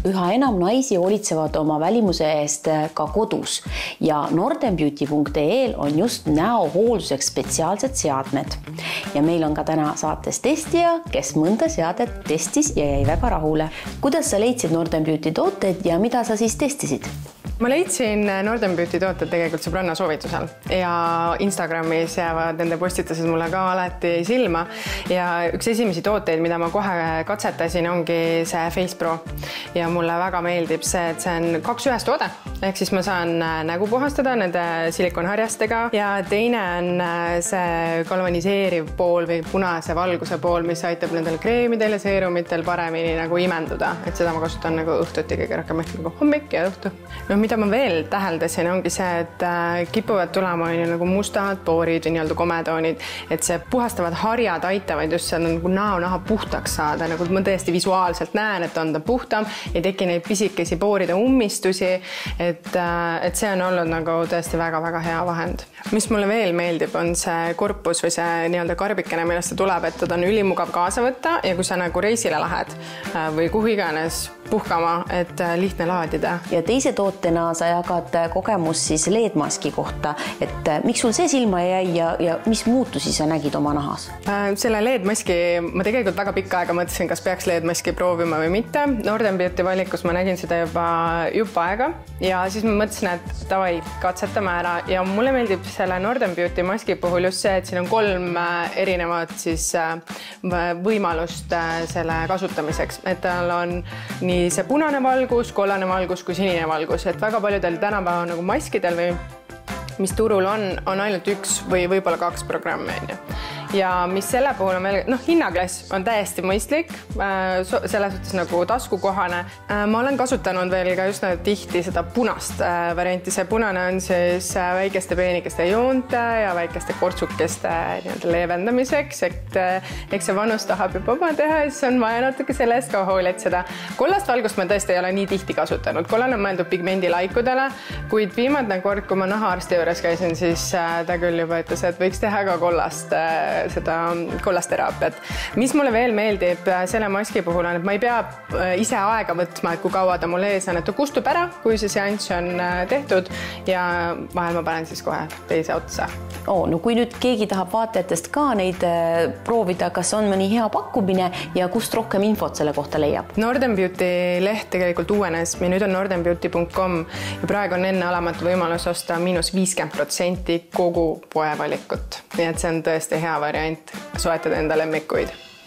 Üha enam naisi hoolitsevad oma välimuse eest ka kodus ja northernbeauty.ee-l on just näohoolduseks spetsiaalsed seadmed. Ja meil on ka täna saates testija, kes mõnda seadet testis ja jäi väga rahule. Kuidas sa leidsid Northern Beauty tooted ja mida sa siis testisid? Ma leidsin Northern Beauty tooted tegelikult sõbranna soovitusel ja Instagramis jäävad nende postitused mulle ka alati silma ja üks esimesi tooteid, mida ma kohe katsetasin, ongi see Face Pro ja mulle väga meeldib see, et see on 2 ühes toode, ehk siis ma saan nägu puhastada nende silikonharjastega ja teine on see galvaniseeriv pool või punase valguse pool, mis aitab nendel kreemidel ja seerumitel paremini nagu imenduda, et seda ma kasutan nagu õhtuti kõige rohkem ehk nagu hommik ja õhtu. No, mida ma veel täheldasin, ongi see, et kipuvad tulema nagu mustad poorid või nii-öelda kometoonid, et see puhastavad harjad aitavad just seda nagu näo-naha puhtaks saada, nagu ma tõesti visuaalselt näen, et on ta puhtam, ei teki neid pisikesi pooride ummistusi, et see on olnud nagu tõesti väga-väga hea vahend. Mis mulle veel meeldib, on see korpus või see nii-öelda karbikene, millest see tuleb, et ta on ülimugav kaasa võtta ja kui sa nagu reisile lähed või kuhu iganes puhkama, et lihtne laadida. Ja teise tootena sa jagad kogemus siis LED-maski kohta, et miks sul see silma jäi ja mis muutusi sa nägid oma nahas? Selle LED-maski ma tegelikult väga pikka aega mõtlesin, kas peaks LED-maski proovima või mitte. Northern Beauty valikus ma nägin seda juba aega ja siis ma mõtlesin, et davai, katsetame ära ja mulle meeldib selle Northern Beauty maski puhul just see, et siin on 3 erinevat siis võimalust selle kasutamiseks, et tal on nii see punane valgus, kollane valgus kui sinine valgus, et väga paljudel tänapäeva nagu maskidel või mis turul on ainult 1 või võib-olla 2 programmi. Ja mis selle puhul on veel, hinnaklass on täiesti mõistlik, selles suhtes nagu taskukohane. Ma olen kasutanud veel ka just tihti seda punast varianti. See punane on siis väikeste peenikeste joonte ja väikeste kortsukeste leevendamiseks, et eks see vanus tahab juba oma teha ja siis on vaja natuke selle eest ka hoolitseda. Kollast valgust ma tõesti ei ole nii tihti kasutanud. Kollane on mõeldud pigmendilaikudele, kuid viimane kord, kui ma nahaarsti juures käisin, siis ta küll juba ütles, et võiks teha ka seda kollasteraapiat. Mis mulle veel meeldib selle maski puhul on, et ma ei pea ise aega võtma, et kui kaua ta mul ees on, et ta kustub ära, kui see seanss on tehtud ja vahel ma panen siis kohe teise otsa. No kui nüüd keegi tahab vaatajatest ka neid proovida, kas on mõni hea pakkumine ja kust rohkem infot selle kohta leiab? Northern Beauty leht tegelikult uuenes ja nüüd on northernbeauty.com ja praegu on enne alamatu võimalus osta -50% kogu poevalikut. Nii et see on tõesti hea variant soetada enda lemmikuid.